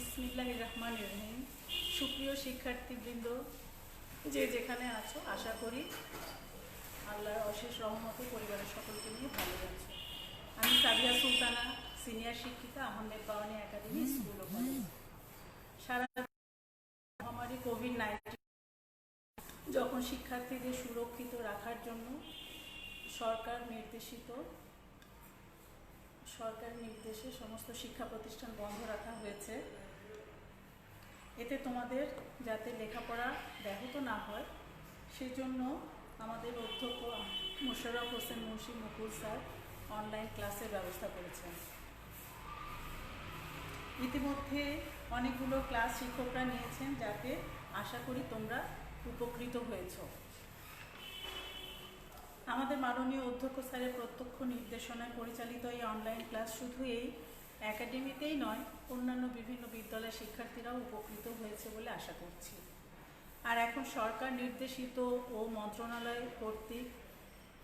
বিসমিল্লাহির রহমানির রহিম। সুপ্রিয় শিক্ষার্থীবৃন্দ, যে যেখানে আছো, আশা করি আল্লাহর অশেষ রহমতে পরিবারের সকলকে নিয়ে ভালো আছো। আমি সাবিয়া সুলতানা, সিনিয়র শিক্ষিকা, আহমেদ পাওয়ানি একাডেমি স্কুল ও কলেজ। সারা মহামারী কোভিড-19 যখন শিক্ষার্থীদের সুরক্ষিত রাখার জন্য সরকার নির্দেশে সমস্ত শিক্ষা প্রতিষ্ঠান বন্ধ রাখা হয়েছে। এতে তোমাদের যাতে লেখাপড়া ব্যাহত না হয় সেজন্য আমাদের অধ্যক্ষ মোশাররফ হোসেন মুন্সি মুকুল স্যার অনলাইন ক্লাসের ব্যবস্থা করেছেন। ইতিমধ্যে অনেকগুলো ক্লাস শিক্ষকরা নিয়েছেন, যাতে আশা করি তোমরা উপকৃত হয়েছ। আমাদের মাননীয় অধ্যক্ষ স্যারের প্রত্যক্ষ নির্দেশনায় পরিচালিত এই অনলাইন ক্লাস শুধু এই একাডেমিতেই নয়, অন্যান্য বিভিন্ন বিদ্যালয়ের শিক্ষার্থীরাও উপকৃত হয়েছে বলে আশা করছি। আর এখন সরকার নির্দেশিত ও মন্ত্রণালয় কর্তৃক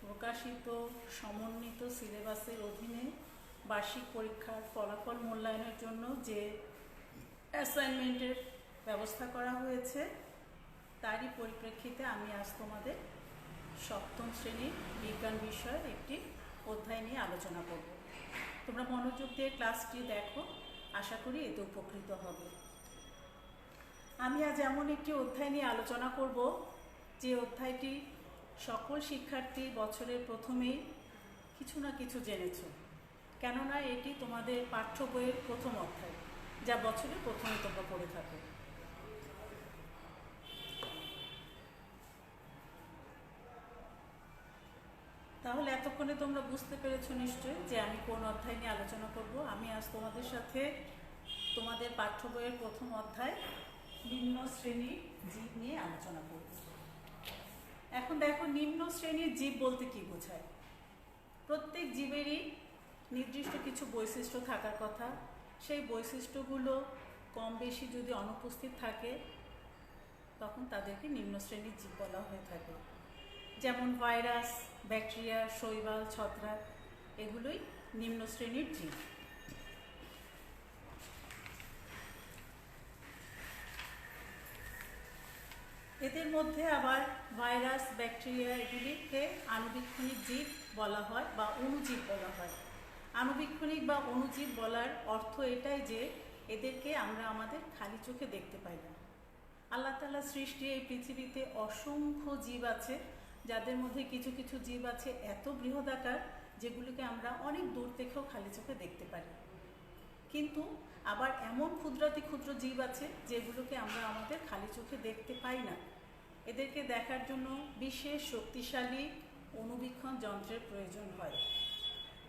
প্রকাশিত সমন্বিত সিলেবাসের অধীনে বার্ষিক পরীক্ষার ফলাফল মূল্যায়নের জন্য যে অ্যাসাইনমেন্টের ব্যবস্থা করা হয়েছে, তারই পরিপ্রেক্ষিতে আমি আজ তোমাদের সপ্তম শ্রেণীর বিজ্ঞান বিষয়ের একটি অধ্যায় নিয়ে আলোচনা করব। তোমরা মনোযোগ দিয়ে ক্লাসটি দেখো, আশা করি এতে উপকৃত হবে। আমি আজ এমন একটি অধ্যায় নিয়ে আলোচনা করব যে অধ্যায়টি সকল শিক্ষার্থী বছরের প্রথমেই কিছু না কিছু জেনেছ, কেননা এটি তোমাদের পাঠ্য বইয়ের প্রথম অধ্যায়, যা বছরের প্রথমে তোমরা পড়ে থাকো। তাহলে এতক্ষণে তোমরা বুঝতে পেরেছো নিশ্চয়ই যে আমি কোন অধ্যায় নিয়ে আলোচনা করব। আমি আজ তোমাদের সাথে তোমাদের পাঠ্য বইয়ের প্রথম অধ্যায় নিম্ন শ্রেণীর জীব নিয়ে আলোচনা করব। এখন দেখো, নিম্ন শ্রেণীর জীব বলতে কি বোঝায়। প্রত্যেক জীবেরই নির্দিষ্ট কিছু বৈশিষ্ট্য থাকার কথা। সেই বৈশিষ্ট্যগুলো কম বেশি যদি অনুপস্থিত থাকে, তখন তাদেরকে নিম্ন শ্রেণীর জীব বলা হয়ে থাকে। যেমন ভাইরাস, ব্যাকটেরিয়া, শৈবাল, ছত্রাক, এগুলোই নিম্ন শ্রেণীর জীব। এদের মধ্যে আবার ভাইরাস, ব্যাকটেরিয়া এগুলিকে আণুবীক্ষণিক জীব বলা হয় বা অণুজীব বলা হয়। আণুবীক্ষণিক বা অণুজীব বলার অর্থ এটাই যে এদেরকে আমরা আমাদের খালি চোখে দেখতে পাই না। আল্লাহ তাআলা সৃষ্টি এই পৃথিবীতে অসংখ্য জীব আছে, যাদের মধ্যে কিছু কিছু জীব আছে এত বৃহদাকার যেগুলিকে আমরা অনেক দূর থেকেও খালি চোখে দেখতে পারি। কিন্তু আবার এমন ক্ষুদ্রাতি ক্ষুদ্র জীব আছে যেগুলোকে আমরা আমাদের খালি চোখে দেখতে পাই না। এদেরকে দেখার জন্য বিশেষ শক্তিশালী অণুবীক্ষণ যন্ত্রের প্রয়োজন হয়।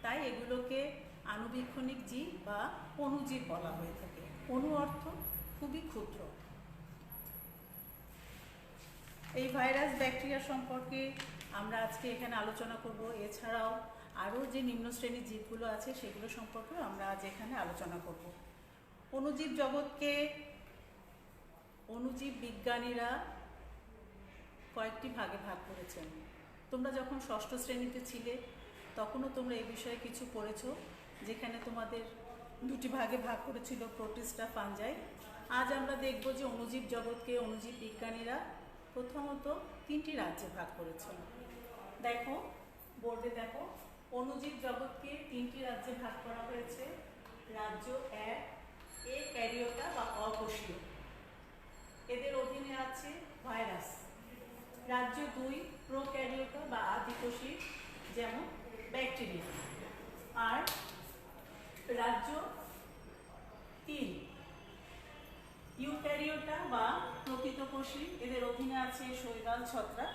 তাই এগুলোকে আণুবীক্ষণিক জীব বা অণুজীব বলা হয়ে থাকে। অণু অর্থ খুবই ক্ষুদ্র। এই ভাইরাস, ব্যাকটেরিয়া সম্পর্কে আমরা আজকে এখানে আলোচনা করব। এছাড়াও আরও যে নিম্ন শ্রেণীর জীবগুলো আছে সেগুলো সম্পর্কেও আমরা আজ এখানে আলোচনা করব। অণুজীব জগৎকে অণুজীব বিজ্ঞানীরা কয়েকটি ভাগে ভাগ করেছেন। তোমরা যখন ষষ্ঠ শ্রেণীতে ছিলে তখনও তোমরা এই বিষয়ে কিছু পড়েছ, যেখানে তোমাদের দুটি ভাগে ভাগ করেছিল, প্রোটিস্টা, ফাঞ্জাই। আজ আমরা দেখব যে অণুজীব জগৎকে অণুজীব বিজ্ঞানীরা প্রথমত তিনটি রাজ্যে ভাগ করেছেন। দেখো, বোর্ডে দেখো, অণুজীব জগৎকে তিনটি রাজ্যে ভাগ করা হয়েছে। রাজ্য 1 ক্যারিওটা বা অকোষীয়, এদের অধীনে আছে ভাইরাস। রাজ্য 2 প্রোক্যারিওটা বা আদিকোষী, যেমন ব্যাকটেরিয়া। আর রাজ্য 3 ইউক্যারিওটা বা প্রকৃতকোষী, এদের অধীনে আছে শৈবাল, ছত্রাক,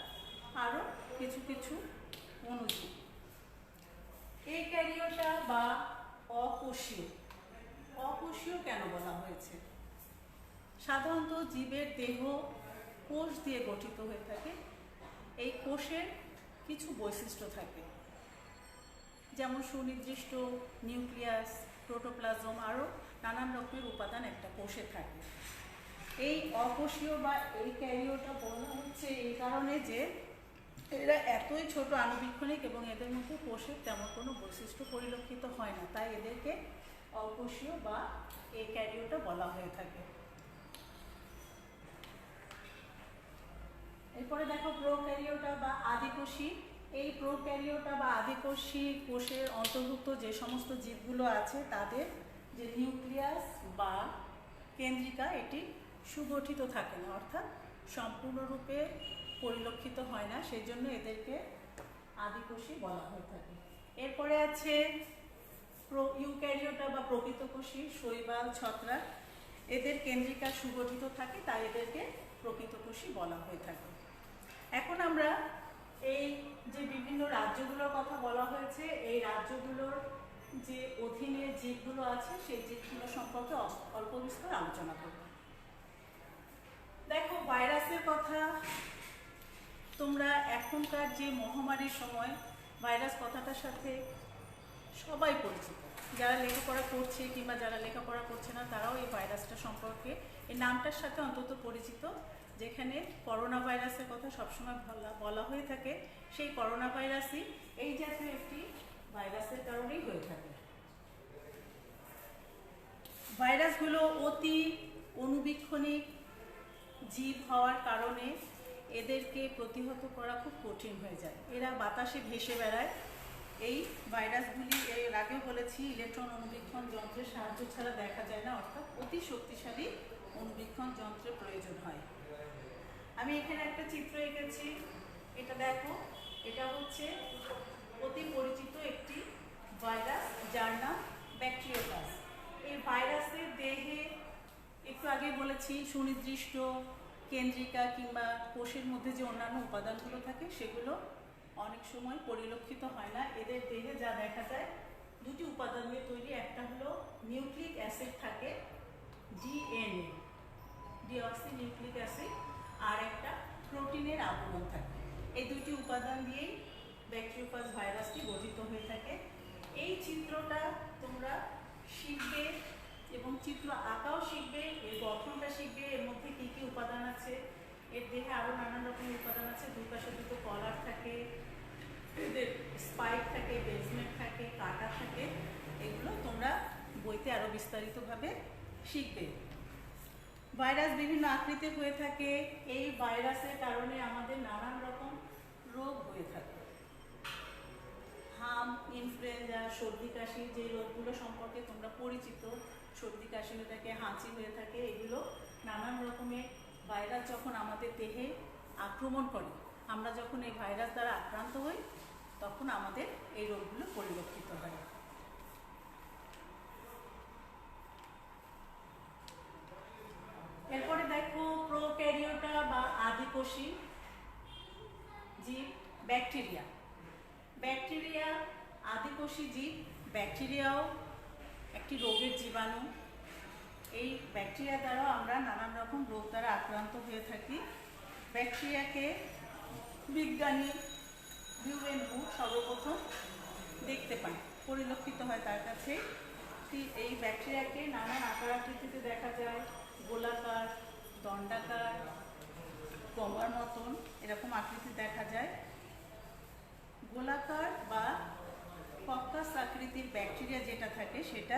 আরও কিছু কিছু অণুজীব। ক্যারিওটা বা অকোষীয়, অকোষীয় কেন বলা হয়েছে? সাধারণত জীবের দেহ কোষ দিয়ে গঠিত হয়ে থাকে। এই কোষের কিছু বৈশিষ্ট্য থাকে, যেমন সুনির্দিষ্ট নিউক্লিয়াস, প্রোটোপ্লাজম, আরও নানান রকমের উপাদান একটা কোষে থাকে। এই অকোষীয় বা ক্যারিওটা বলা হচ্ছে এই কারণে যে এরা এতই ছোট আণুবীক্ষণিক এবং এদের মধ্যে কোষের তেমন কোনো বৈশিষ্ট্য পরিলক্ষিত হয় না, তাই এদেরকে অকোষীয় বা এই ক্যারিওটা বলা হয়ে থাকে। এরপরে দেখো প্রোক্যারিওটা বা আদিকোষী। এই প্রোক্যারিওটা বা আদিকোষী কোষের অন্তর্ভুক্ত যে সমস্ত জীবগুলো আছে তাদের যে নিউক্লিয়াস বা কেন্দ্রিকা এটি সুগঠিত থাকে না, অর্থাৎ সম্পূর্ণরূপে পরিলক্ষিত হয় না, সেই জন্য এদেরকে আদিকোষী বলা হয়ে থাকে। এরপরে আছে ইউক্যারিওটা বা প্রকৃতকোষী, শৈবাল, ছত্রাক। এদের কেন্দ্রিকা সুগঠিত থাকে, তাই এদেরকে প্রকৃতকোষী বলা হয়ে থাকে। এখন আমরা এই যে বিভিন্ন রাজ্যগুলোর কথা বলা হয়েছে, এই রাজ্যগুলোর যে অধীনে জীবগুলো আছে সেই জীবগুলো সম্পর্কে অল্প বিস্তর আলোচনা করব। দেখো, ভাইরাসের কথা তোমরা এখনকার যে মহামারীর সময় ভাইরাস কথাটার সাথে সবাই পরিচিত। যারা লেখাপড়া করছে কিংবা যারা লেখাপড়া করছে না তারাও এই ভাইরাসটা সম্পর্কে, এই নামটার সাথে অন্তত পরিচিত। যেখানে করোনা ভাইরাসের কথা সবসময় বলা হয়ে থাকে, সেই করোনা ভাইরাসই এই জাতীয় একটি ভাইরাসের কারণেই হয়ে থাকে। ভাইরাসগুলো অতি অনুবীক্ষণিক জীব হওয়ার কারণে এদেরকে প্রতিহত করা খুব কঠিন হয়ে যায়। এরা বাতাসে ভেসে বেড়ায়। এই ভাইরাসগুলি এর আগেও বলেছি ইলেকট্রন অনুবীক্ষণ যন্ত্রের সাহায্য ছাড়া দেখা যায় না, অর্থাৎ অতি শক্তিশালী অনুবীক্ষণ যন্ত্রের প্রয়োজন হয়। আমি এখানে একটা চিত্র এঁকেছি, এটা দেখো, এটা হচ্ছে অতি পরিচিত একটি ভাইরাস যার নাম ব্যাকটেরিওফাজ। এই ভাইরাসের দেহে একটু আগে বলেছি সুনির্দিষ্ট কেন্দ্রিকা কিংবা কোষের মধ্যে যে অন্যান্য উপাদানগুলো থাকে সেগুলো অনেক সময় পরিলক্ষিত হয় না। এদের দেহে যা দেখা যায় দুটি উপাদান দিয়ে তৈরি, একটা হলো নিউক্লিক অ্যাসিড থাকে ডিএনএ, ডিঅক্সি নিউক্লিক অ্যাসিড, আর একটা প্রোটিনের আবরণ থাকে। এই দুটি উপাদান দিয়েই ব্যাকটেরিওফাজ ভাইরাসটি গঠিত হয়ে থাকে। এই চিত্রটা তোমরা শিখবে এবং চিত্র আঁকাও শিখবে, এর গঠনটা শিখবে, এর মধ্যে কী কী উপাদান আছে। এর দেহে আরও নানান রকমের উপাদান আছে, দুই পাশে দুটো কলার থাকে, এদের স্পাইক থাকে, বেসমেন্ট থাকে, কাটা থাকে। এগুলো তোমরা বইতে আরও বিস্তারিতভাবে শিখবে। ভাইরাস বিভিন্ন আকৃতির হয়ে থাকে। এই ভাইরাসের কারণে আমাদের নানান রকম রোগ হয়ে থাকে। হাম, ইনফ্লুয়েঞ্জা, সর্দি কাশি, যে রোগগুলো সম্পর্কে তোমরা পরিচিত, সর্দি কাশি হয়ে থাকে, হাঁচি হয়ে থাকে, এগুলো নানান রকমের ভাইরাস যখন আমাদের দেহে আক্রমণ করে, আমরা যখন এই ভাইরাস দ্বারা আক্রান্ত হই তখন আমাদের এই রোগগুলো পরিলক্ষিত হয়। এরপরে দেখো প্রোক্যারিওটা বা আদিকোষী জীব ব্যাকটেরিয়া। ব্যাকটেরিয়া আদিকোষী জীব। ব্যাকটেরিয়াও একটি রোগের জীবাণু। এই ব্যাকটেরিয়া দ্বারাও আমরা নানান রকম রোগ দ্বারা আক্রান্ত হয়ে থাকি। ব্যাকটেরিয়াকে বিজ্ঞানী হিউয়েনহু সর্বপ্রথম দেখতে পান, পরিলক্ষিত হয় তার কাছে। এই ব্যাকটেরিয়াকে নানান আকার আকৃতিতে দেখা যায়, গোলাকার, দণ্ডাকার, কমার মতন এরকম আকৃতি দেখা যায়। গোলাকার বা কক্কাস আকৃতির ব্যাকটেরিয়া যেটা থাকে সেটা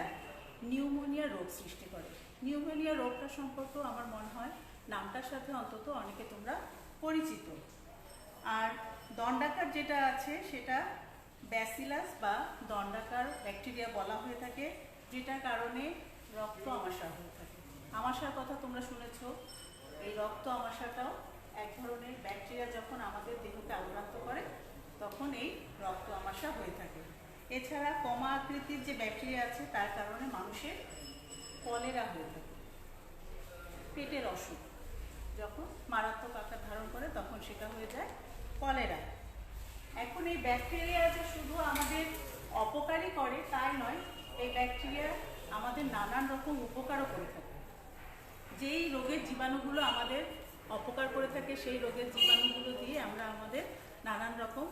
নিউমোনিয়া রোগ সৃষ্টি করে। নিউমোনিয়া রোগটা সম্পর্কেও আমার মনে হয় নামটার সাথে অন্তত অনেকে তোমরা পরিচিত। আর দণ্ডাকার যেটা আছে সেটা ব্যাসিলাস বা দণ্ডাকার ব্যাকটেরিয়া বলা হয়ে থাকে, যেটার কারণে রক্ত আমাশা হয়ে থাকে। আমাশার কথা তোমরা শুনেছ। এই রক্ত আমাশাটাও এক ধরনের ব্যাকটেরিয়া যখন আমাদের দেহকে আক্রান্ত করে তখন এই রক্ত আমাশা হয়ে থাকে। এছাড়া কমা আকৃতির যে ব্যাকটেরিয়া আছে তার কারণে মানুষের কলেরা হয়ে থাকে, পেটের অসুখ যখন মারাত্মক আকার ধারণ করে তখন সেটা হয়ে যায় কলেরা। এখন এই ব্যাকটেরিয়া যে শুধু আমাদের অপকারই করে তাই নয়, এই ব্যাকটেরিয়া আমাদের নানান রকম উপকারও করে থাকে। যেই রোগের জীবাণুগুলো আমাদের অপকার করে থাকে সেই রোগের জীবাণুগুলো দিয়ে আমরা আমাদের নানান রকম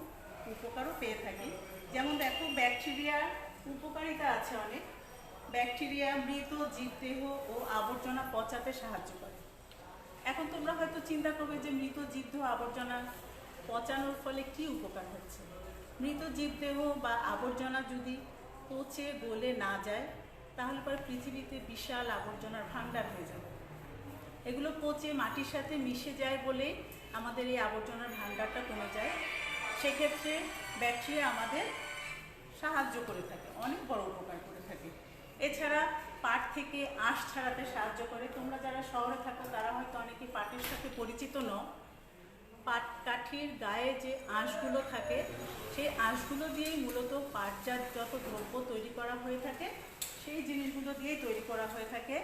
উপকারও পেয়ে থাকি। যেমন দেখো, ব্যাকটেরিয়ার উপকারিতা আছে অনেক। ব্যাকটেরিয়া মৃত জীবদেহ ও আবর্জনা পচাতে সাহায্য করে। এখন তোমরা হয়তো চিন্তা করবে যে মৃত জীবদেহ আবর্জনা পচানোর ফলে কি উপকার হচ্ছে। মৃত জীবদেহ বা আবর্জনা যদি পচে গলে না যায় তাহলে পরে পৃথিবীতে বিশাল আবর্জনার ভাণ্ডার হয়ে যাবে। এগুলো পচে মাটির সাথে মিশে যায় বলে আমাদের এই আবর্জনার ভাণ্ডারটা কমে যায়। সেক্ষেত্রে ব্যাকটেরিয়া আমাদের সাহায্য করে থাকে, অনেক বড় উপকার করে থাকে। এছাড়া পাট থেকে আঁশ ছাড়াতে সাহায্য করে। তোমরা যারা শহরে থাকো তারা হয়তো অনেকে পাটের সাথে পরিচিত নও। পাট কাঠির গায়ে যে আঁশগুলো থাকে সেই আঁশগুলো দিয়েই মূলত পাটজাত যত দ্রব্য তৈরি করা হয়ে থাকে সেই জিনিসগুলো দিয়েই তৈরি করা হয়ে থাকে।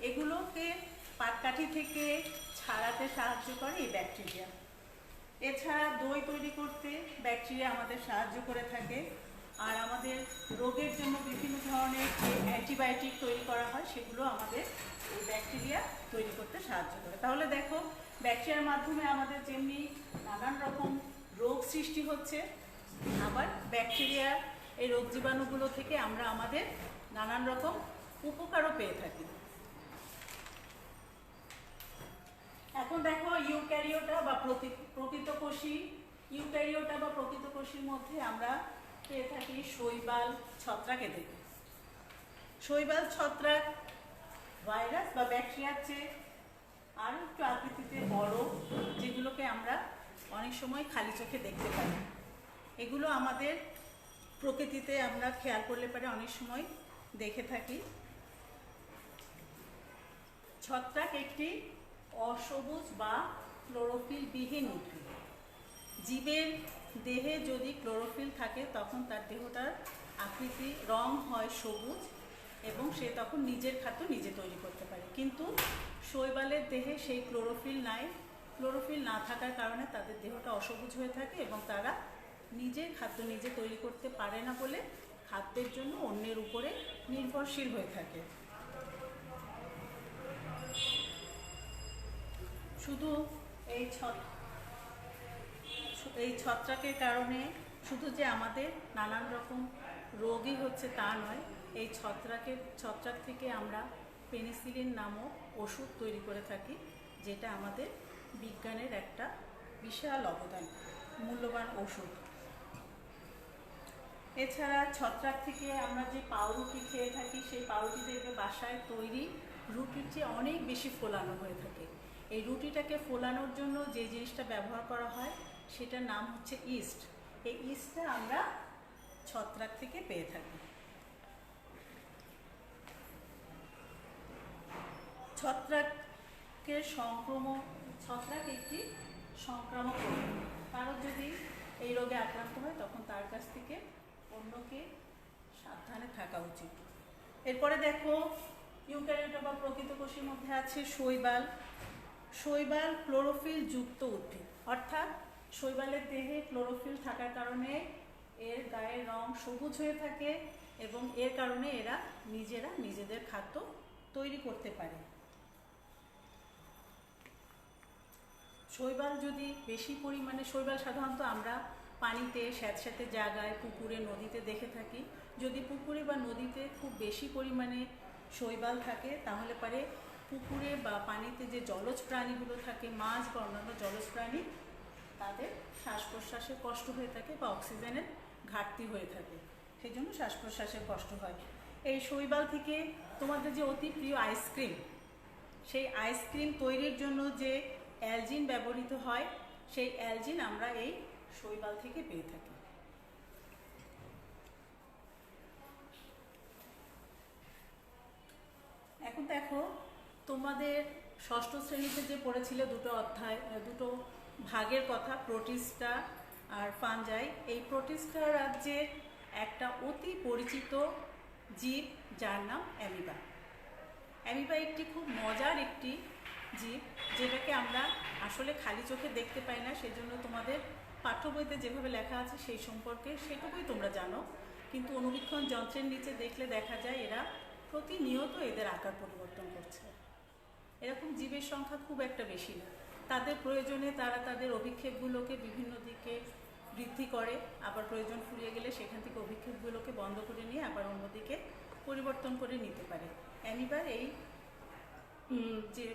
এগুলোকে পাটকাঠি থেকে ছাড়াতে সাহায্য করে এই ব্যাকটেরিয়া। এছাড়া দই তৈরি করতে ব্যাকটেরিয়া আমাদের সাহায্য করে থাকে। আর আমাদের রোগের জন্য বিভিন্ন ধরনের যে অ্যান্টিবায়োটিক তৈরি করা হয় সেগুলো আমাদের এই ব্যাকটেরিয়া তৈরি করতে সাহায্য করে। তাহলে দেখো, ব্যাকটেরিয়ার মাধ্যমে আমাদের যেমনি নানান রকম রোগ সৃষ্টি হচ্ছে, আবার ব্যাকটেরিয়া এই রোগ জীবাণুগুলো থেকে আমরা আমাদের নানান রকম উপকারও পেয়ে থাকি। এখন দেখো, ইউক্যারিওটা বা প্রকৃতকোষী, ইউক্যারিওটা বা প্রকৃতকোষীর মধ্যে আমরা পেয়ে থাকি শৈবাল, ছত্রাক। এদের শৈবাল, ছত্রাক ভাইরাস বা ব্যাকটেরিয়ার চেয়ে আরও একটু আকৃতিতে বড়, যেগুলোকে আমরা অনেক সময় খালি চোখে দেখতে পাই। এগুলো আমাদের প্রকৃতিতে আমরা খেয়াল করলে পারে অনেক সময় দেখে থাকি। ছত্রাক একটি অসবুজ বা ক্লোরোফিল বিহীন উদ্ভিদ। জীবের দেহে যদি ক্লোরোফিল থাকে তখন তার দেহটার আকৃতি, রং হয় সবুজ এবং সে তখন নিজের খাদ্য নিজে তৈরি করতে পারে। কিন্তু শৈবালের দেহে সেই ক্লোরোফিল নাই। ক্লোরোফিল না থাকার কারণে তাদের দেহটা অসবুজ হয়ে থাকে এবং তারা নিজের খাদ্য নিজে তৈরি করতে পারে না বলে খাদ্যের জন্য অন্যের উপরে নির্ভরশীল হয়ে থাকে। শুধু এই ছত্রাকের কারণে শুধু যে আমাদের নানান রকম রোগই হচ্ছে তা নয়। এই ছত্রাক থেকে আমরা পেনিসিলিন নামক ওষুধ তৈরি করে থাকি, যেটা আমাদের বিজ্ঞানের একটা বিশাল অবদান, মূল্যবান ওষুধ। এছাড়া ছত্রাক থেকে আমরা যে পাউরুটি খেয়ে থাকি, সেই পাউরুটি থেকে বাসায় তৈরি রুটির চেয়ে অনেক বেশি ফোলানো হয়ে থাকে। এই রুটিটাকে ফোলানোর জন্য যে জিনিসটা ব্যবহার করা হয় সেটার নাম হচ্ছে ইস্ট। এই ইস্টটা আমরা ছত্রাক থেকে পেয়ে থাকি। ছত্রাক একটি সংক্রামক রোগ। কারো যদি এই রোগে আক্রান্ত হয় তখন তার কাছ থেকে অন্যকে সাবধানে থাকা উচিত। এরপরে দেখো, ইউক্যারিওটা বা প্রকৃতকোষীর মধ্যে আছে শৈবাল। শৈবাল ক্লোরোফিল যুক্ত উদ্ভিদ, অর্থাৎ শৈবালের দেহে ক্লোরোফিল থাকার কারণে এর গায়ের রং সবুজ হয়ে থাকে এবং এর কারণে এরা নিজেদের খাদ্য তৈরি করতে পারে। শৈবাল যদি বেশি পরিমাণে, শৈবাল সাধারণত আমরা পানিতে, স্যাঁতস্যাঁতে জায়গায়, পুকুরে, নদীতে দেখে থাকি। যদি পুকুরে বা নদীতে খুব বেশি পরিমাণে শৈবাল থাকে তাহলে পরে পুকুরে বা পানিতে যে জলজ প্রাণীগুলো থাকে, মাছ বা অন্যান্য জলজ প্রাণী, তাদের শ্বাস প্রশ্বাসের কষ্ট হয়ে থাকে বা অক্সিজেনের ঘাটতি হয়ে থাকে, সেই জন্য শ্বাস প্রশ্বাসের কষ্ট হয়। এই শৈবাল থেকে তোমাদের যে অতি প্রিয় আইসক্রিম, সেই আইসক্রিম তৈরির জন্য যে অ্যালজিন ব্যবহৃত হয়, সেই অ্যালজিন আমরা এই শৈবাল থেকে পেয়ে থাকি। এখন দেখো, তোমাদের ষষ্ঠ শ্রেণীতে যে পড়েছিলে দুটো ভাগের কথা, প্রোটিস্টা আর ফাঞ্জাই। এই প্রোটিস্টা রাজ্যের একটা অতি পরিচিত জীব যার নাম অ্যামিবা। অ্যামিবা একটি খুব মজার একটি জীব, যেটাকে আমরা আসলে খালি চোখে দেখতে পাই না। সেজন্য তোমাদের পাঠ্য বইতে যেভাবে লেখা আছে সেই সম্পর্কে সেটুকুই তোমরা জানো, কিন্তু অনুবীক্ষণ যন্ত্রের নিচে দেখলে দেখা যায় এরা প্রতিনিয়ত এদের আকার পরিবর্তন করছে। এরকম জীবের সংখ্যা খুব একটা বেশি না। তাদের প্রয়োজনে তারা তাদের অভিক্ষেপগুলোকে বিভিন্ন দিকে বৃদ্ধি করে, আবার প্রয়োজন ফুরিয়ে গেলে সেখান থেকে অভিক্ষেপগুলোকে বন্ধ করে নিয়ে আবার অন্যদিকে পরিবর্তন করে নিতে পারে। অ্যামিবার এই যে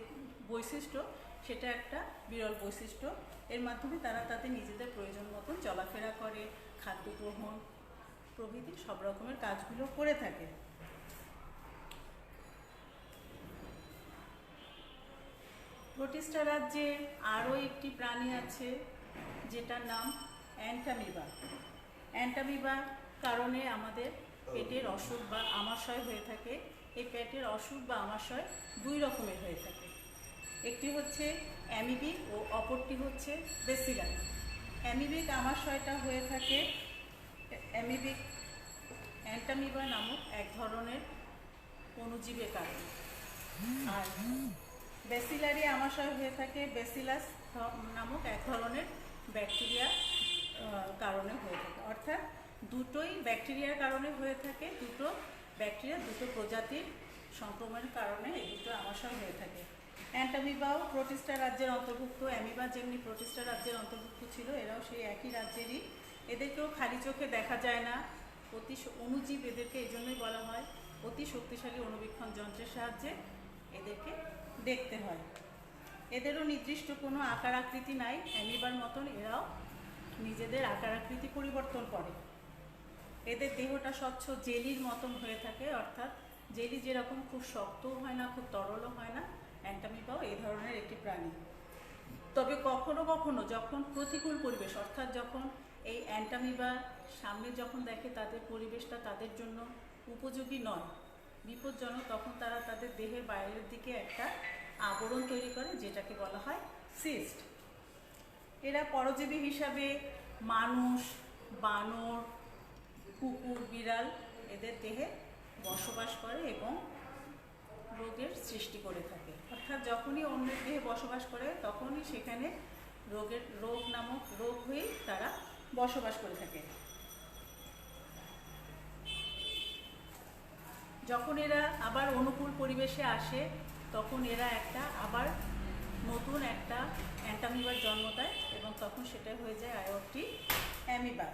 বৈশিষ্ট্য, সেটা একটা বিরল বৈশিষ্ট্য। এর মাধ্যমে তারা তাদের নিজেদের প্রয়োজন মতন চলাফেরা করে, খাদ্য গ্রহণ প্রভৃতি সব রকমের কাজগুলো করে থাকে। প্রোটিস্টা রাজ্যে আরও একটি প্রাণী আছে যেটার নাম অ্যান্টামিবা। অ্যান্টামিবা কারণে আমাদের পেটের অসুখ বা আমাশয় হয়ে থাকে। এই পেটের অসুখ বা আমাশয় দুই রকমের হয়ে থাকে, একটি হচ্ছে অ্যামিবিক ও অপরটি হচ্ছে বেসিলার। অ্যামিবিক আমাশয়টা হয়ে থাকে অ্যামিবিক অ্যান্টামিবা নামক এক ধরনের অণুজীবের কারণে, আর বেসিলারি আমাশয় হয়ে থাকে বেসিলাস নামক এক ধরনের ব্যাকটেরিয়ার কারণে হয়ে থাকে। অর্থাৎ দুটোই ব্যাকটেরিয়ার কারণে হয়ে থাকে, দুটো ব্যাকটেরিয়া দুটো প্রজাতির সংক্রমণের কারণে এই দুটো আমাশয় হয়ে থাকে। অ্যান্টামিবাও প্রোটিস্টা রাজ্যের অন্তর্ভুক্ত। অ্যামিবা যেমনি প্রোটিস্টা রাজ্যের অন্তর্ভুক্ত ছিল, এরাও সেই একই রাজ্যেরই। এদেরকেও খালি চোখে দেখা যায় না, অতি অণুজীব এদেরকে এই জন্যই বলা হয়। অতি শক্তিশালী অণুবীক্ষণ যন্ত্রের সাহায্যে এদেরকে দেখতে হয়। এদেরও নির্দিষ্ট কোনো আকার আকৃতি নাই, অ্যামিবার মতন এরাও নিজেদের আকার আকৃতি পরিবর্তন করে। এদের দেহটা স্বচ্ছ জেলির মতন হয়ে থাকে, অর্থাৎ জেলি যেরকম খুব শক্তও হয় না, খুব তরলও হয় না, অ্যান্টামিবাও এই ধরনের একটি প্রাণী। তবে কখনো কখনো যখন প্রতিকূল পরিবেশ, অর্থাৎ যখন এই অ্যান্টামিবা সামনে যখন দেখে তাদের পরিবেশটা তাদের জন্য উপযোগী নয়, বিপজ্জনক, তখন তারা তাদের দেহের বাইরের দিকে একটা আবরণ তৈরি করে, যেটাকে বলা হয় সিস্ট। এরা পরজীবী হিসাবে মানুষ, বানর, কুকুর, বিড়াল এদের দেহে বসবাস করে এবং রোগের সৃষ্টি করে থাকে। অর্থাৎ যখনই অন্যের দেহে বসবাস করে তখনই সেখানে রোগ নামক রোগ হয়েই তারা বসবাস করে থাকে। যখন এরা আবার অনুকূল পরিবেশে আসে তখন এরা আবার নতুন একটা অ্যান্টামিবার জন্ম দেয় এবং তখন সেটা হয়ে যায় আরেকটি অ্যামিবা।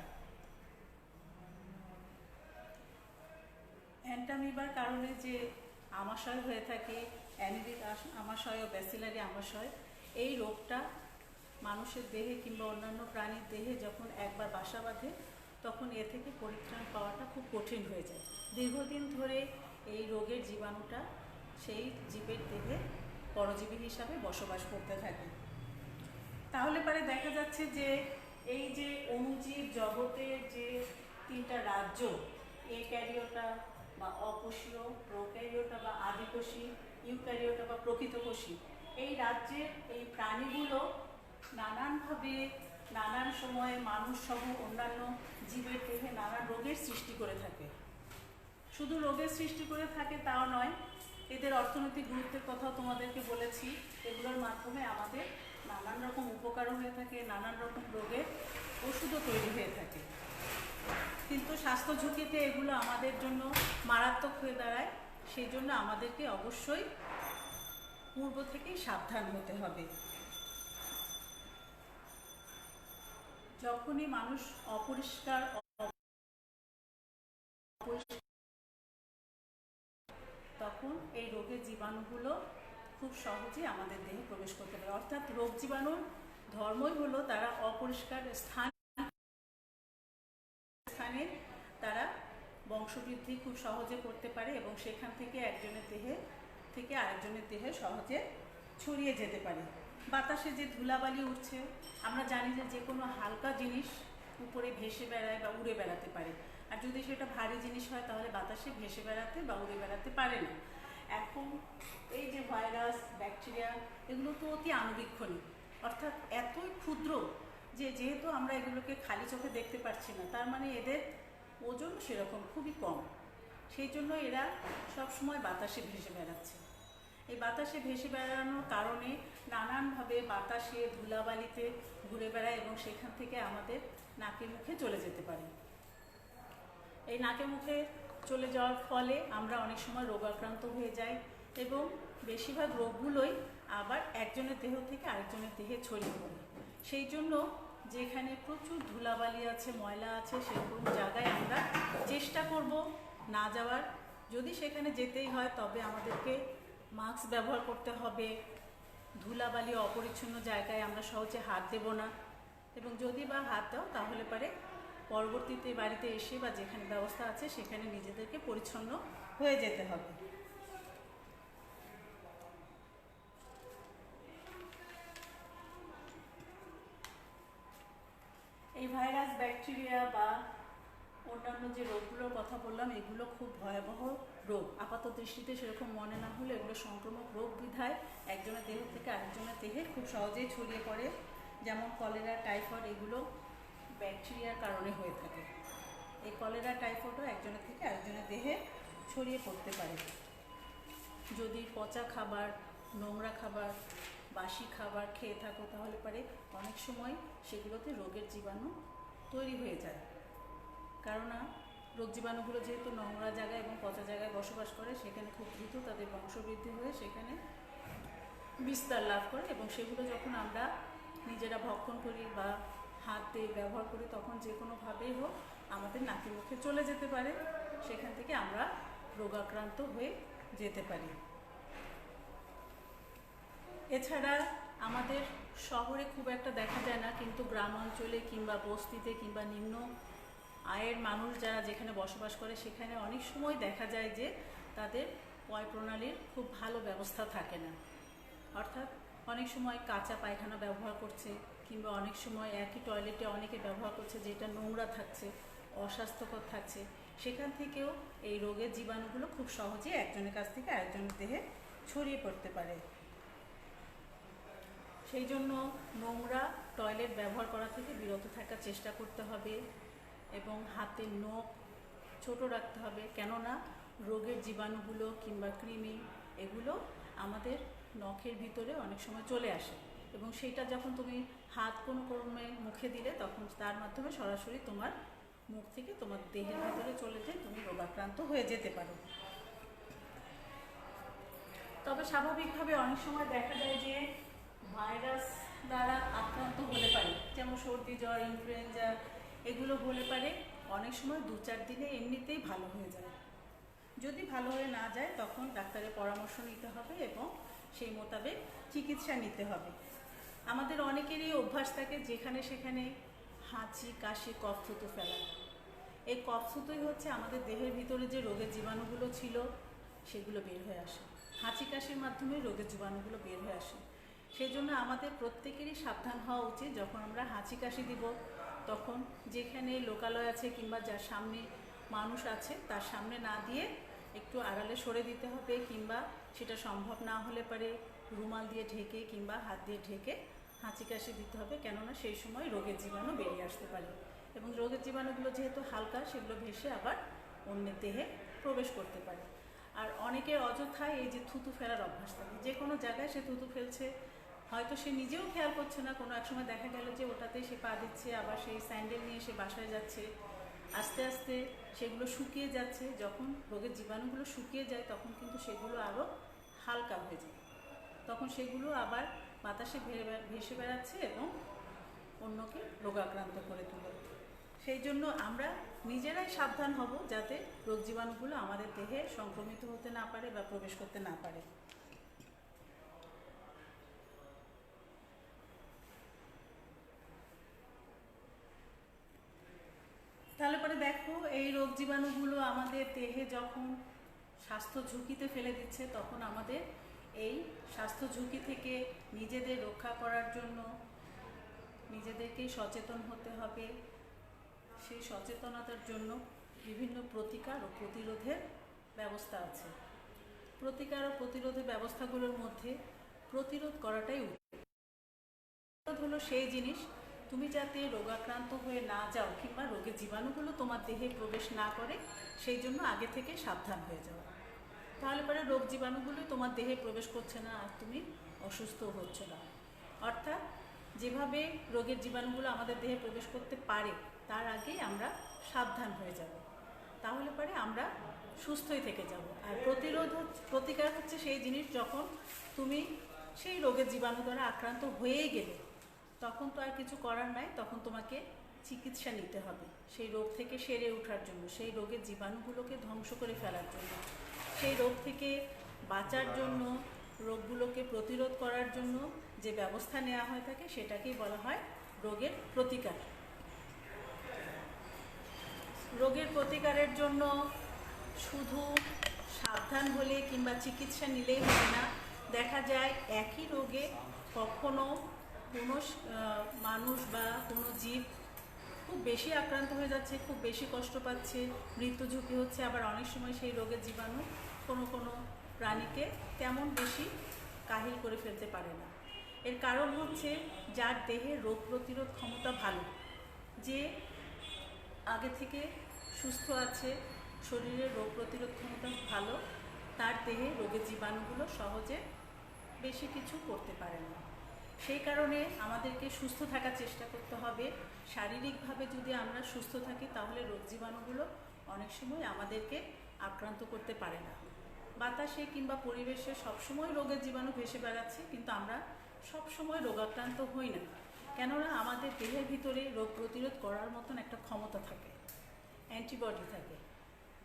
অ্যান্টামিবার কারণে যে আমাশয় হয়ে থাকে, অ্যামিবিক আমাশয় ও ব্যাসিলারি আমাশয়, এই রোগটা মানুষের দেহে কিংবা অন্যান্য প্রাণীর দেহে যখন একবার বাসা বাঁধে তখন এ থেকে পরিত্রাণ পাওয়াটা খুব কঠিন হয়ে যায়। দীর্ঘদিন ধরে এই রোগের জীবাণুটা সেই জীবের দেহে পরজীবী হিসাবে বসবাস করতে থাকে। তাহলে পরে দেখা যাচ্ছে যে এই যে অণুজীব জগতের যে তিনটা রাজ্য, ক্যারিওটা বা অকোষীয়, প্রোক্যারিওটা বা আদিকোষী, ইউক্যারিওটা বা প্রকৃতকোষী, এই রাজ্যের এই প্রাণীগুলো নানানভাবে নানান সময়ে মানুষ সহ অন্যান্য জীবের দেহে নানান রোগের সৃষ্টি করে থাকে। শুধু রোগের সৃষ্টি করে থাকে তাও নয়, এদের অর্থনৈতিক গুরুত্বের কথাও তোমাদেরকে বলেছি। এগুলোর মাধ্যমে আমাদের নানান রকম উপকারও হয়ে থাকে, নানান রকম রোগের ওষুধও তৈরি হয়ে থাকে। কিন্তু স্বাস্থ্য ঝুঁকিতে এগুলো আমাদের জন্য মারাত্মক হয়ে দাঁড়ায়, সেই জন্য আমাদেরকে অবশ্যই পূর্ব থেকেই সাবধান হতে হবে। যখনই মানুষ অপরিষ্কার তখন এই রোগের জীবাণুগুলো খুব সহজেই আমাদের দেহে প্রবেশ করতে পারে। অর্থাৎ রোগ জীবাণুর ধর্মই হলো তারা অপরিষ্কার স্থানে তারা বংশবৃদ্ধি খুব সহজে করতে পারে এবং সেখান থেকে একজনের দেহে থেকে আরেকজনের দেহে সহজে ছড়িয়ে যেতে পারে। বাতাসে যে ধুলাবালি উঠছে, আমরা জানি যে কোনো হালকা জিনিস উপরে ভেসে বেড়ায় বা উড়ে বেড়াতে পারে, আর যদি সেটা ভারী জিনিস হয় তাহলে বাতাসে ভেসে বেড়াতে বা উড়ে বেড়াতে পারে না। এখন এই যে ভাইরাস, ব্যাকটেরিয়া, এগুলো তো অতি আণুবীক্ষণিক, অর্থাৎ এতই ক্ষুদ্র যে যেহেতু আমরা এগুলোকে খালি চোখে দেখতে পাচ্ছি না, তার মানে এদের ওজন সেরকম খুবই কম। সেই জন্য এরা সবসময় বাতাসে ভেসে বেড়াচ্ছে। এই বাতাসে ভেসে বেড়ানোর কারণে নানানভাবে বাতাসে ধুলাবালিতে ঘুরে বেড়ায় এবং সেখান থেকে আমাদের নাকে মুখে চলে যেতে পারে। এই নাকে মুখে চলে যাওয়ার ফলে আমরা অনেক সময় রোগাক্রান্ত হয়ে যাই এবং বেশিরভাগ রোগগুলোই আবার একজনের দেহ থেকে আরেকজনের দেহে ছড়িয়ে পড়ে। সেই জন্য যেখানে প্রচুর ধুলাবালি আছে, ময়লা আছে, সেরকম জায়গায় আমরা চেষ্টা করব না যাওয়ার। যদি সেখানে যেতেই হয় তবে আমাদেরকে মাস্ক ব্যবহার করতে হবে। ধুলাবালি অপরিচ্ছন্ন জায়গায় আমরা সহজে হাত দেব না, এবং যদি বা হাত দাও তাহলে পরে পরবর্তীতে বাড়িতে এসে বা যেখানে ব্যবস্থা আছে সেখানে নিজেদেরকে পরিচ্ছন্ন হয়ে যেতে হবে। ব্যাকটেরিয়া বা অন্যান্য যে রোগগুলোর কথা বললাম এগুলো খুব ভয়াবহ রোগ। আপাত দৃষ্টিতে সেরকম মনে না হলে এগুলো সংক্রামক রোগ বিধায় একজনের দেহ থেকে আরেকজনের দেহে খুব সহজেই ছড়িয়ে পড়ে। যেমন কলেরা, টাইফয়েড এগুলো ব্যাকটেরিয়ার কারণে হয়ে থাকে। এই কলেরা, টাইফয়েডও একজনের থেকে আরেকজনের দেহে ছড়িয়ে পড়তে পারে যদি পচা খাবার, নোংরা খাবার, বাসি খাবার খেয়ে থাকো, তাহলে পরে অনেক সময় সেগুলোতে রোগের জীবাণু তৈরি হয়ে যায়। কেননা রোগ জীবাণুগুলো যেহেতু নোংরা জায়গায় এবং পচা জায়গায় বসবাস করে, সেখানে খুব দ্রুত তাদের বংশবৃদ্ধি হয়ে সেখানে বিস্তার লাভ করে এবং সেগুলো যখন আমরা নিজেরা ভক্ষণ করি বা হাত দিয়ে ব্যবহার করি, তখন যে কোনোভাবেই হোক আমাদের নাকি মুখে চলে যেতে পারে, সেখান থেকে আমরা রোগাক্রান্ত হয়ে যেতে পারি। এছাড়া আমাদের শহরে খুব একটা দেখা যায় না, কিন্তু গ্রাম অঞ্চলে কিংবা বস্তিতে কিংবা নিম্ন আয়ের মানুষ যারা যেখানে বসবাস করে, সেখানে অনেক সময় দেখা যায় যে তাদের পয় প্রণালীর খুব ভালো ব্যবস্থা থাকে না। অর্থাৎ অনেক সময় কাঁচা পায়খানা ব্যবহার করছে কিংবা অনেক সময় একই টয়লেটে অনেকে ব্যবহার করছে যেটা নোংরা থাকছে, অস্বাস্থ্যকর থাকছে। সেখান থেকেও এই রোগের জীবাণুগুলো খুব সহজেই একজনের কাছ থেকে আরেকজনের দেহে ছড়িয়ে পড়তে পারে। সেই জন্য নোংরা টয়লেট ব্যবহার করা থেকে বিরত থাকার চেষ্টা করতে হবে এবং হাতের নখ ছোট রাখতে হবে। কেননা রোগের জীবাণুগুলো কিংবা কৃমি এগুলো আমাদের নখের ভিতরে অনেক সময় চলে আসে এবং সেইটা যখন তুমি হাত কোনো ক্রমে মুখে দিলে, তখন তার মাধ্যমে সরাসরি তোমার মুখ থেকে তোমার দেহের ভিতরে চলে যায়, তুমি রোগাক্রান্ত হয়ে যেতে পারো। তবে স্বাভাবিকভাবে অনেক সময় দেখা যায় যে ভাইরাস দ্বারা আক্রান্ত হতে পারে, যেমন সর্দি, জ্বর, ইনফ্লুয়েঞ্জা এগুলো হলে পারে অনেক সময় 2-4 দিনে এমনিতেই ভালো হয়ে যায়। যদি ভালো হয়ে না যায় তখন ডাক্তারের পরামর্শ নিতে হবে এবং সেই মোতাবেক চিকিৎসা নিতে হবে। আমাদের অনেকেরই অভ্যাস থাকে যেখানে সেখানে হাঁচি, কাশি, কফ থুতু ফেলা। এই কফ থুতুই হচ্ছে আমাদের দেহের ভিতরে যে রোগের জীবাণুগুলো ছিল সেগুলো বের হয়ে আসে। হাঁচি কাশির মাধ্যমে রোগের জীবাণুগুলো বের হয়ে আসে। সেই জন্য আমাদের প্রত্যেকেরই সাবধান হওয়া উচিত। যখন আমরা হাঁচি কাশি দিব, তখন যেখানে লোকালয় আছে কিংবা যার সামনে মানুষ আছে তার সামনে না দিয়ে একটু আড়ালে সরে দিতে হবে, কিংবা সেটা সম্ভব না হলে পারে রুমাল দিয়ে ঢেকে কিংবা হাত দিয়ে ঢেকে হাঁচি কাশি দিতে হবে। কেননা সেই সময় রোগের জীবাণু বেরিয়ে আসতে পারে এবং রোগের জীবাণুগুলো যেহেতু হালকা, সেগুলো ভেসে আবার অন্যের দেহে প্রবেশ করতে পারে। আর অনেকের অযথায় এই যে থুতু ফেলার অভ্যাস থাকে, যে কোনো জায়গায় সে থুতু ফেলছে, হয়তো সে নিজেও খেয়াল করছে না, কোনো এক সময় দেখা গেল যে ওটাতেই সে পা দিচ্ছে, আবার সেই স্যান্ডেল নিয়ে সে বাসায় যাচ্ছে। আস্তে আস্তে সেগুলো শুকিয়ে যাচ্ছে। যখন রোগের জীবাণুগুলো শুকিয়ে যায় তখন কিন্তু সেগুলো আরও হালকা হয়ে যায়, তখন সেগুলো আবার বাতাসে ভেসে বেড়াচ্ছে এবং অন্যকে রোগাক্রান্ত করে তোলে। সেই জন্য আমরা নিজেরাই সাবধান হব যাতে রোগ জীবাণুগুলো আমাদের দেহে সংক্রমিত হতে না পারে বা প্রবেশ করতে না পারে। তাহলে পরে দেখো, এই রোগ জীবাণুগুলো আমাদের দেহে যখন স্বাস্থ্য ঝুঁকিতে ফেলে দিচ্ছে, তখন আমাদের এই স্বাস্থ্য ঝুঁকি থেকে নিজেদের রক্ষা করার জন্য নিজেদেরকেই সচেতন হতে হবে। সেই সচেতনতার জন্য বিভিন্ন প্রতিকার ও প্রতিরোধের ব্যবস্থা আছে। প্রতিকার ও প্রতিরোধের ব্যবস্থাগুলোর মধ্যে প্রতিরোধ করাটাই উচিত। প্রতিরোধ হলো সেই জিনিস, তুমি যাতে রোগাক্রান্ত হয়ে না যাও কিংবা রোগের জীবাণুগুলো তোমার দেহে প্রবেশ না করে, সেই জন্য আগে থেকে সাবধান হয়ে যাও। তাহলে পরে রোগ জীবাণুগুলো তোমার দেহে প্রবেশ করছে না আর তুমি অসুস্থ হচ্ছ না। অর্থাৎ যেভাবে রোগের জীবাণুগুলো আমাদের দেহে প্রবেশ করতে পারে তার আগেই আমরা সাবধান হয়ে যাব, তাহলে পরে আমরা সুস্থই থেকে যাব। আর প্রতিকার হচ্ছে সেই জিনিস, যখন তুমি সেই রোগের জীবাণু দ্বারা আক্রান্ত হয়েই গেলে তখন তো আর কিছু করার নাই, তখন তোমাকে চিকিৎসা নিতে হবে সেই রোগ থেকে সেরে ওঠার জন্য, সেই রোগের জীবাণুগুলোকে ধ্বংস করে ফেলার জন্য, সেই রোগ থেকে বাঁচার জন্য, রোগগুলোকে প্রতিরোধ করার জন্য যে ব্যবস্থা নেওয়া হয়ে থাকে সেটাকেই বলা হয় রোগের প্রতিকার। রোগের প্রতিকারের জন্য শুধু সাবধান হলে কিংবা চিকিৎসা নিলেই হবে না। দেখা যায় একই রোগে কখনো কোনো মানুষ বা কোনো জীব খুব বেশি আক্রান্ত হয়ে যাচ্ছে, খুব বেশি কষ্ট পাচ্ছে, মৃত্যু ঝুঁকি হচ্ছে। আবার অনেক সময় সেই রোগের জীবাণু কোনো কোনো প্রাণীকে তেমন বেশি কাহিল করে ফেলতে পারে না। এর কারণ হচ্ছে যার দেহে রোগ প্রতিরোধ ক্ষমতা ভালো, যে আগে থেকে সুস্থ আছে, শরীরের রোগ প্রতিরোধ ক্ষমতা ভালো, তার দেহে রোগের জীবাণুগুলো সহজে বেশি কিছু করতে পারে না। সেই কারণে আমাদেরকে সুস্থ থাকার চেষ্টা করতে হবে। শারীরিকভাবে যদি আমরা সুস্থ থাকি তাহলে রোগ জীবাণুগুলো অনেক সময় আমাদেরকে আক্রান্ত করতে পারে না। বাতাসে কিংবা পরিবেশে সবসময় রোগের জীবাণু ভেসে বেড়াচ্ছে, কিন্তু আমরা সবসময় রোগাক্রান্ত হই না, কেননা আমাদের দেহের ভিতরে রোগ প্রতিরোধ করার মতন একটা ক্ষমতা থাকে, অ্যান্টিবডি থাকে।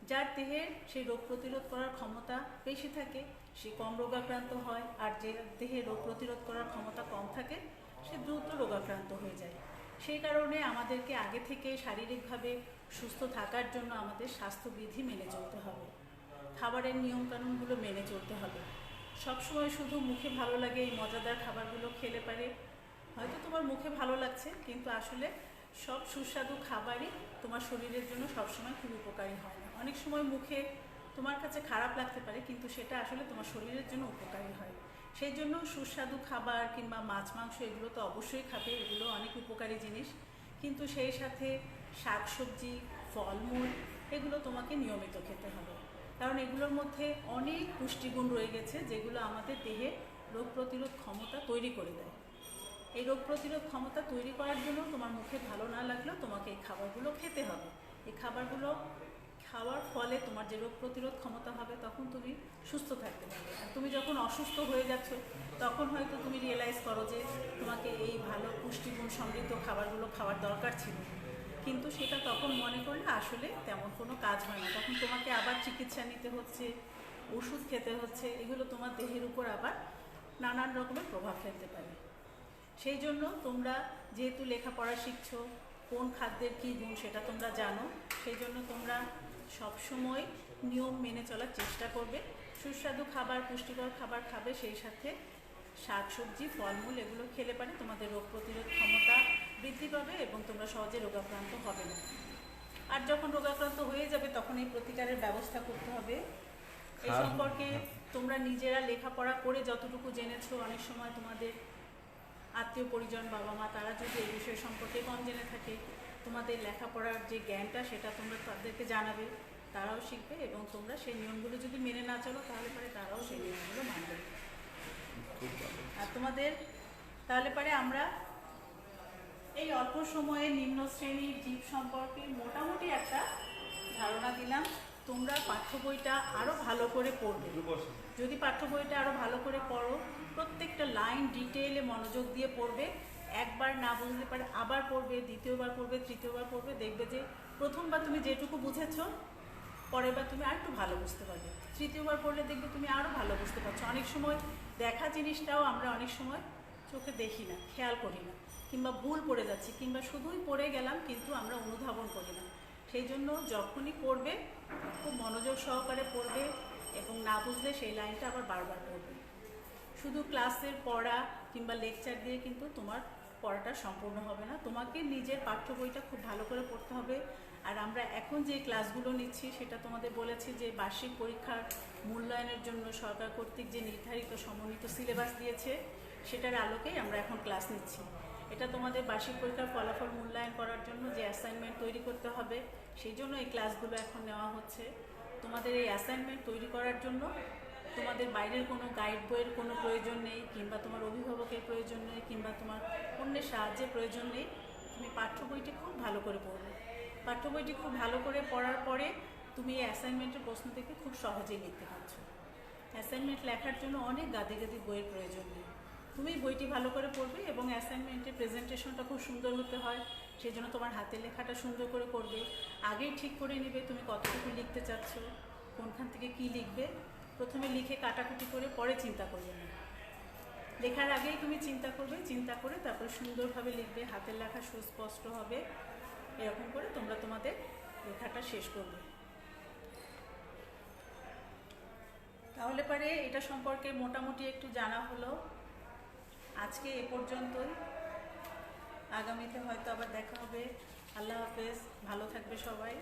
যার দেহের সেই রোগ প্রতিরোধ করার ক্ষমতা বেশি থাকে সে কম রোগাক্রান্ত হয়, আর যে দেহে রোগ প্রতিরোধ করার ক্ষমতা কম থাকে সে দ্রুত রোগাক্রান্ত হয়ে যায়। সেই কারণে আমাদেরকে আগে থেকে শারীরিকভাবে সুস্থ থাকার জন্য আমাদের স্বাস্থ্যবিধি মেনে চলতে হবে, খাবারের নিয়মকানুনগুলো মেনে চলতে হবে। সবসময় শুধু মুখে ভালো লাগে এই মজাদার খাবারগুলো খেলে পারে, হয়তো তোমার মুখে ভালো লাগছে, কিন্তু আসলে সব সুস্বাদু খাবারই তোমার শরীরের জন্য সবসময় খুব উপকারী হয় না। অনেক সময় মুখে তোমার কাছে খারাপ লাগতে পারে, কিন্তু সেটা আসলে তোমার শরীরের জন্য উপকারী হয়। সেই জন্য সুস্বাদু খাবার কিংবা মাছ মাংস এগুলো তো অবশ্যই খাবে, এগুলো অনেক উপকারী জিনিস, কিন্তু সেই সাথে শাকসবজি, ফলমূল এগুলো তোমাকে নিয়মিত খেতে হবে, কারণ এগুলোর মধ্যে অনেক পুষ্টিগুণ রয়ে গেছে যেগুলো আমাদের দেহে রোগ প্রতিরোধ ক্ষমতা তৈরি করে দেয়। এই রোগ প্রতিরোধ ক্ষমতা তৈরি করার জন্য তোমার মুখে ভালো না লাগলেও তোমাকে এই খাবারগুলো খেতে হবে। এই খাবারগুলো খাওয়ার ফলে তোমার যে রোগ প্রতিরোধ ক্ষমতা হবে তখন তুমি সুস্থ থাকতে পারবে। আর তুমি যখন অসুস্থ হয়ে যাচ্ছ তখন হয়তো তুমি রিয়েলাইজ করো যে তোমাকে এই ভালো পুষ্টিগুণ সমৃদ্ধ খাবারগুলো খাওয়ার দরকার ছিল, কিন্তু সেটা তখন মনে করলে আসলে তেমন কোনো কাজ হয় না। তখন তোমাকে আবার চিকিৎসা নিতে হচ্ছে, ওষুধ খেতে হচ্ছে, এগুলো তোমার দেহের উপর আবার নানান রকমের প্রভাব ফেলতে পারে। সেই জন্য তোমরা যেহেতু লেখাপড়া শিখছো, কোন খাদ্যের কী গুণ সেটা তোমরা জানো, সেই জন্য তোমরা সবসময় নিয়ম মেনে চলার চেষ্টা করবে। সুস্বাদু খাবার, পুষ্টিকর খাবার খাবে, সেই সাথে শাকসবজি, ফলমূল এগুলো খেলে পারে তোমাদের রোগ প্রতিরোধ ক্ষমতা বৃদ্ধি পাবে এবং তোমরা সহজে রোগাক্রান্ত হবে না। আর যখন রোগাক্রান্ত হয়ে যাবে তখন এই প্রতিকারের ব্যবস্থা করতে হবে। এই সম্পর্কে তোমরা নিজেরা লেখাপড়া করে যতটুকু জেনেছো, অনেক সময় তোমাদের আত্মীয় পরিজন, বাবা মা, তারা যদি এই বিষয় সম্পর্কে কম জেনে থাকে, তোমাদের লেখাপড়ার যে জ্ঞানটা সেটা তোমরা তাদেরকে জানাবে, তারাও শিখবে এবং তোমরা সেই নিয়মগুলো যদি মেনে না চলো তাহলে পরে তারাও সেই নিয়মগুলো মানবে। আর তোমাদের তাহলে পরে আমরা এই অল্প সময়ে নিম্ন শ্রেণীর জীব সম্পর্কে মোটামুটি একটা ধারণা দিলাম। তোমরা পাঠ্য বইটা আরও ভালো করে পড়বে। যদি পাঠ্য বইটা আরও ভালো করে পড়ো, প্রত্যেকটা লাইন ডিটেইলে মনোযোগ দিয়ে পড়বে, একবার না বুঝতে পারে আবার পড়বে, দ্বিতীয়বার পড়বে, তৃতীয়বার পড়বে, দেখবে যে প্রথমবার তুমি যেটুকু বুঝেছো পরের বার তুমি আর একটু ভালো বুঝতে পারবে, তৃতীয়বার পড়লে দেখবে তুমি আরও ভালো বুঝতে পারছো। অনেক সময় দেখা জিনিসটাও আমরা অনেক সময় চোখে দেখি না, খেয়াল করি না, কিংবা ভুল পড়ে যাচ্ছি, কিংবা শুধুই পড়ে গেলাম কিন্তু আমরা অনুধাবন করি না। সেই জন্য যখনই পড়বে খুব মনোযোগ সহকারে পড়বে এবং না বুঝলে সেই লাইনটা আবার বারবার পড়বে। শুধু ক্লাসের পড়া কিংবা লেকচার দিয়ে কিন্তু তোমার পড়াটা সম্পূর্ণ হবে না, তোমাকে নিজের পাঠ্য বইটা খুব ভালো করে পড়তে হবে। আর আমরা এখন যে ক্লাসগুলো নিচ্ছি সেটা তোমাদের বলেছি যে বার্ষিক পরীক্ষার মূল্যায়নের জন্য সরকার কর্তৃক যে নির্ধারিত সমন্বিত সিলেবাস দিয়েছে সেটার আলোকেই আমরা এখন ক্লাস নিচ্ছি। এটা তোমাদের বার্ষিক পরীক্ষার ফলাফল মূল্যায়ন করার জন্য যে অ্যাসাইনমেন্ট তৈরি করতে হবে সেই জন্য এই ক্লাসগুলো এখন নেওয়া হচ্ছে। তোমাদের এই অ্যাসাইনমেন্ট তৈরি করার জন্য তোমাদের বাইরের কোনো গাইড বইয়ের কোনো প্রয়োজন নেই, কিংবা তোমার অভিভাবকের প্রয়োজন নেই, কিংবা তোমার অন্যের সাহায্যের প্রয়োজন নেই। তুমি পাঠ্য বইটি খুব ভালো করে পড়বে। পাঠ্য বইটি খুব ভালো করে পড়ার পরে তুমি এই অ্যাসাইনমেন্টের প্রশ্ন থেকে খুব সহজেই লিখতে পারছো। অ্যাসাইনমেন্ট লেখার জন্য অনেক গাদে গাদে বইয়ের প্রয়োজন নেই। তুমি বইটি ভালো করে পড়বে এবং অ্যাসাইনমেন্টের প্রেজেন্টেশনটা খুব সুন্দর হতে হয়, সেই জন্য তোমার হাতের লেখাটা সুন্দর করে করবে। আগেই ঠিক করে নেবে তুমি কতটুকু লিখতে চাচ্ছ, কোনখান থেকে কি লিখবে। প্রথমে লিখে কাটাকুটি করে পরে চিন্তা করবে না, লেখার আগেই তুমি চিন্তা করবে, চিন্তা করে তারপরে সুন্দরভাবে লিখবে, হাতের লেখা সুস্পষ্ট হবে। এরকম করে তোমরা তোমাদের লেখাটা শেষ করবে। তাহলে পরে এটা সম্পর্কে মোটামুটি একটু জানা হলো। আজকে এ পর্যন্তই, আগামীতে হয়তো আবার দেখা হবে আল্লাহ হাফেজ, ভালো থাকবে সবাই।